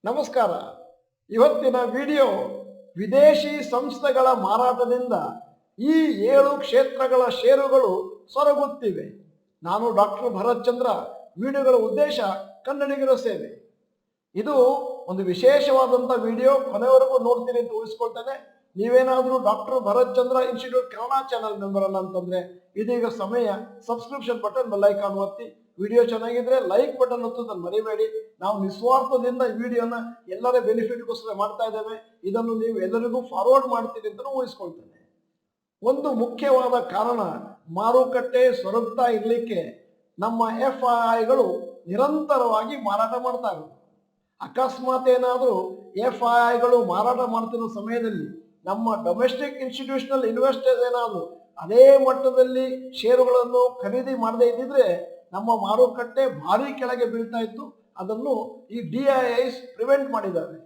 ನಮಸ್ಕಾರ. ಇವತ್ತಿನ ವಿಡಿಯೋ ವಿದೇಶಿ ಸಂಸ್ಥೆಗಳ ಮಾರಾಟದಿಂದ ಈ 7 ಕ್ಷೇತ್ರಗಳ ಷೇರುಗಳು ಸೊರಗುತ್ತಿವೆ. ನಾನು ಡಾಕ್ಟರ್ ಭರತ್ ಚಂದ್ರ. ವಿಡಿಯೋಗಳ ಉದ್ದೇಶ ಕನ್ನಡಿಗರ ಸೇವೆ. ಇದು ಒಂದು ವಿಶೇಷವಾದಂಥ ವಿಡಿಯೋ. ಕೊನೆವರೆಗೂ ನೋಡ್ತೀನಿ ಅಂತ ಊಹಿಸ್ಕೊಳ್ತೇನೆ. ನೀವೇನಾದರೂ ಡಾಕ್ಟರ್ ಭರತ್ ಚಂದ್ರ ಇನ್ಸ್ಟಿಟ್ಯೂಟ್ ಕನ್ನಡ ಚಾನಲ್ ಮೆಂಬರ್ ಅಲ್ಲ ಅಂತಂದ್ರೆ ಇದೀಗ ಸಮಯ ಸಬ್ಸ್ಕ್ರಿಪ್ಷನ್ ಬಟನ್ ಬೆಲ್ ಐಕಾನ್ ಒತ್ತಿ. ವಿಡಿಯೋ ಚೆನ್ನಾಗಿದ್ರೆ ಲೈಕ್ ಬಟನ್ ಒತ್ತೋದನ್ನು ಮರಿಬೇಡಿ. ನಾವು ನಿಸ್ವಾರ್ಥದಿಂದ ಈ ವಿಡಿಯೋನ ಎಲ್ಲರ ಬೆನಿಫಿಟ್ಗೋಸ್ಕರ ಮಾಡ್ತಾ ಇದ್ದೇವೆ. ಇದನ್ನು ನೀವು ಎಲ್ಲರಿಗೂ ಫಾರ್ವರ್ಡ್ ಮಾಡ್ತೀರಿ ಅಂತ ಊಹಿಸ್ಕೊಳ್ತೇನೆ. ಒಂದು ಮುಖ್ಯವಾದ ಕಾರಣ ಮಾರುಕಟ್ಟೆ ಸೊರಗ್ತಾ ಇರಲಿಕ್ಕೆ ನಮ್ಮ FIIಗಳು ನಿರಂತರವಾಗಿ ಮಾರಾಟ ಮಾಡ್ತಾ ಇರೋದು. ಅಕಸ್ಮಾತ್ ಏನಾದರೂ FIIಗಳು ಮಾರಾಟ ಮಾಡ್ತಿರೋ ಸಮಯದಲ್ಲಿ ನಮ್ಮ ಡೊಮೆಸ್ಟಿಕ್ ಇನ್ಸ್ಟಿಟ್ಯೂಷನಲ್ ಇನ್ವೆಸ್ಟರ್ಸ್ ಏನಾದರೂ ಅದೇ ಮಟ್ಟದಲ್ಲಿ ಷೇರುಗಳನ್ನು ಖರೀದಿ ಮಾಡದೇ ಇದ್ದಿದ್ರೆ ನಮ್ಮ ಮಾರುಕಟ್ಟೆ ಭಾರಿ ಕೆಳಗೆ ಬೀಳ್ತಾ ಇತ್ತು. ಅದನ್ನು ಈ DIIs ಪ್ರಿವೆಂಟ್ ಮಾಡಿದ್ದಾರೆ.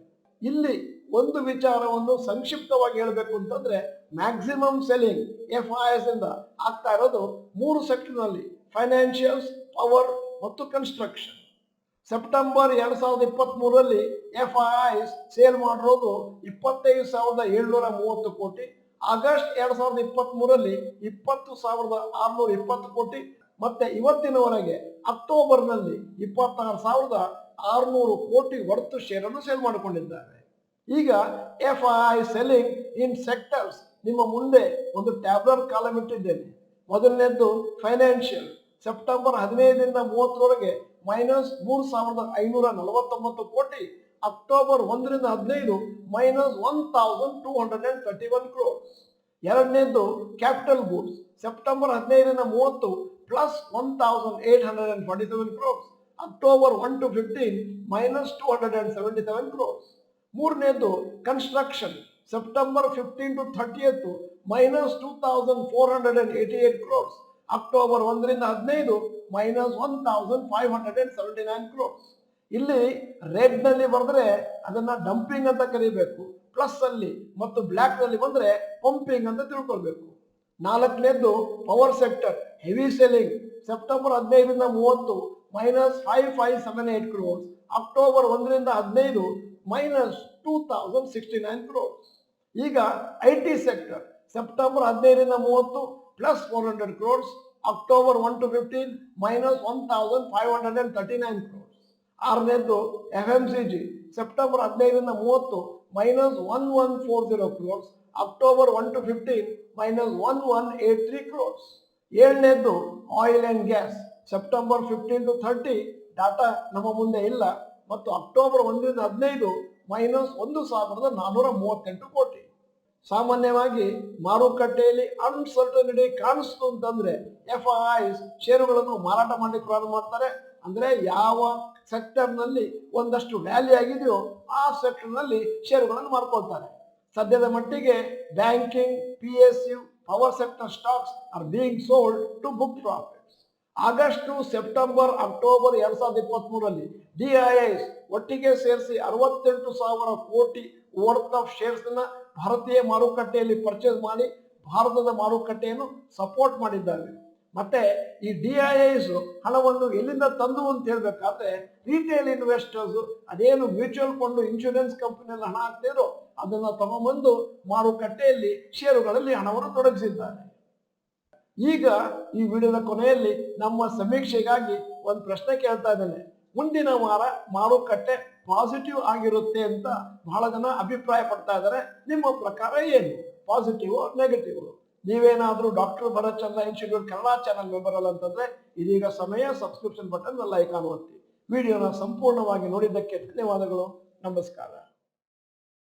ಇಲ್ಲಿ ಒಂದು ವಿಚಾರವನ್ನು ಸಂಕ್ಷಿಪ್ತವಾಗಿ ಹೇಳಬೇಕು ಅಂತಂದ್ರೆ, ಮ್ಯಾಕ್ಸಿಮಮ್ ಸೆಲ್ಲಿಂಗ್ FIIs ಇಂದ ಆಗ್ತಾ ಇರೋದು 3 ಸೆಕ್ಟರ್ನಲ್ಲಿ: ಫೈನಾನ್ಷಿಯಲ್ಸ್, ಪವರ್ ಮತ್ತು ಕನ್ಸ್ಟ್ರಕ್ಷನ್. ಸೆಪ್ಟೆಂಬರ್ 2023ರಲ್ಲಿ FIIs ಸೇಲ್ ಮಾಡಿರೋದು 25,730 ಕೋಟಿ. ಆಗಸ್ಟ್ 2023ರಲ್ಲಿ 20,620 ಕೋಟಿ. ಮತ್ತೆ ಇವತ್ತಿನವರೆಗೆ ಅಕ್ಟೋಬರ್ನಲ್ಲಿ 26,600 ಕೋಟಿ ವರ್ತ್ ಶೇರನ್ನು ಸೇಲ್ ಮಾಡಿಕೊಂಡಿದ್ದಾರೆ. ಈಗ FII ಸೆಲ್ಲಿಂಗ್ ಇನ್ ಸೆಕ್ಟರ್ಸ್ ನಿಮ್ಮ ಮುಂದೆ ಒಂದು ಟ್ಯಾಬ್ಲರ್ ಕಾಲಮ್ ಇಟ್ಟಿದ್ದೇನೆ. ಮೊದಲನೇದ್ದು ಫೈನಾನ್ಷಿಯಲ್. ಸೆಪ್ಟೆಂಬರ್ 15ರಿಂದ 30ರವರೆಗೆ -3,549 ಕೋಟಿ. ಅಕ್ಟೋಬರ್ 1ರಿಂದ 15 -1,231 ಕ್ರೋರ್ಸ್. ಎರಡನೇದ್ದು ಕ್ಯಾಪಿಟಲ್ ಗೂಡ್ಸ್. ಸೆಪ್ಟೆಂಬರ್ 15ರಿಂದ 30 +1,847 crores. October 1 to 15 -277 crores. ಮೂರನೇದು construction. September 15 to 30 -2,488 crores. October 1ರಿಂದ 15 -1,579 crores. ಇಲ್ಲಿ ರೆಡ್ ನಲ್ಲಿ ಬರೆದ್ರೆ ಅದನ್ನ ಡಂಪಿಂಗ್ ಅಂತ ಕರಿಬೇಕು, ಪ್ಲಸ್ ಅಲ್ಲಿ ಮತ್ತು ಬ್ಲ್ಯಾಕ್ ನಲ್ಲಿ ಬಂದ್ರೆ ಪಂಪಿಂಗ್ ಅಂತ ತಿಳ್ಕೊಳ್ಬೇಕು. ನಾಲ್ಕನೇದ್ದು power sector, heavy selling. September 15ರಿಂದ 30 -5,578 crores. ಅಕ್ಟೋಬರ್ 1ರಿಂದ 15 -2,069 crores. ಈಗ IT ಸೆಕ್ಟರ್. ಸೆಪ್ಟೆಂಬರ್ 15ರಿಂದ 30 +400 crores. October 1 to 15 -1,539 crores. ಆರನೇದ್ದು FMCG. ಸೆಪ್ಟೆಂಬರ್ 15ರಿಂದ 30 -1,140 crores. October 1 to 15 -1,183 crores. ಏಳನೇದ್ದು oil and gas. September 15 to 30 data ನಮ್ಮ ಮುಂದೆ ಇಲ್ಲ, ಮತ್ತು ಅಕ್ಟೋಬರ್ 1ರಿಂದ 15 -1,438 ಕೋಟಿ. ಸಾಮಾನ್ಯವಾಗಿ ಮಾರುಕಟ್ಟೆಯಲ್ಲಿ ಅನ್ಸರ್ಟನಿಟಿ ಕಾಣಿಸ್ತು ಅಂತಂದ್ರೆ FIIs ಷೇರುಗಳನ್ನು ಮಾರಾಟ ಮಾಡಲಿಕ್ಕೆ ಪ್ರಾರಂಭ ಮಾಡ್ತಾರೆ. ಅಂದ್ರೆ ಯಾವ ಸೆಕ್ಟರ್ನಲ್ಲಿ ಒಂದಷ್ಟು ವ್ಯಾಲ್ಯೂ ಆಗಿದೆಯೋ ಆ ಸೆಕ್ಟರ್ನಲ್ಲಿ ಷೇರುಗಳನ್ನು ಮಾರ್ಕೊಳ್ತಾರೆ. ಸದ್ಯದ ಮಟ್ಟಿಗೆ banking, PSU, power sector stocks are being sold to book profits. August to September October 2023ರಲ್ಲಿ DIIs ಒಟ್ಟಿಗೆ ಸೇರಿಸಿ 68,000 ಕೋಟಿ ವರ್ತ್ ಆಫ್ ಶೇರ್ಸ್ ನ ಭಾರತೀಯ ಮಾರುಕಟ್ಟೆಯಲ್ಲಿ ಪರ್ಚೇಸ್ ಮಾಡಿ ಭಾರತದ ಮಾರುಕಟ್ಟೆಯನ್ನು ಸಪೋರ್ಟ್ ಮಾಡಿದ್ದಾರೆ. ಮತ್ತೆ ಈ DIIs ಹಣವನ್ನು ಎಲ್ಲಿಂದ ತಂದು ಅಂತ ಹೇಳ್ಬೇಕಾದ್ರೆ ರಿಟೇಲ್ ಇನ್ವೆಸ್ಟರ್ಸ್ ಅದೇನು ಮ್ಯೂಚುವಲ್ ಫಂಡ್, ಇನ್ಶೂರೆನ್ಸ್ ಕಂಪನಿಯಲ್ಲಿ ಹಣ ಹಾಕ್ತಿರೋ ಅದನ್ನ ತಗೊಂಡ್ಬಂದು ಮಾರುಕಟ್ಟೆಯಲ್ಲಿ ಷೇರುಗಳಲ್ಲಿ ಹಣವನ್ನು ತೊಡಗಿಸಿದ್ದಾರೆ. ಈಗ ಈ ವಿಡಿಯೋದ ಕೊನೆಯಲ್ಲಿ ನಮ್ಮ ಸಮೀಕ್ಷೆಗಾಗಿ ಒಂದು ಪ್ರಶ್ನೆ ಕೇಳ್ತಾ ಇದ್ದೇನೆ. ಮುಂದಿನ ವಾರ ಮಾರುಕಟ್ಟೆ ಪಾಸಿಟಿವ್ ಆಗಿರುತ್ತೆ ಅಂತ ಬಹಳ ಜನ ಅಭಿಪ್ರಾಯ ಪಡ್ತಾ ಇದ್ದಾರೆ. ನಿಮ್ಮ ಪ್ರಕಾರ ಏನು, ಪಾಸಿಟಿವ್ ನೆಗೆಟಿವ್? ನೀವೇನಾದ್ರೂ ಡಾಕ್ಟರ್ ಭರತ್ ಚಂದ್ರ ಇನ್ಸ್ಟಿಟ್ಯೂಟ್ ಕನ್ನಡ ಚಾನಲ್ ಮೆಂಬರ್ ಅಲ್ಲ ಅಂತಂದ್ರೆ ಇದೀಗ ಸಮಯ ಸಬ್ಸ್ಕ್ರಿಪ್ಷನ್ ಬಟನ್ ಬೆಲ್ ಐಕಾನ್ ಒತ್ತಿ. ವಿಡಿಯೋನ ಸಂಪೂರ್ಣವಾಗಿ ನೋಡಿದ್ದಕ್ಕೆ ಧನ್ಯವಾದಗಳು. ನಮಸ್ಕಾರ.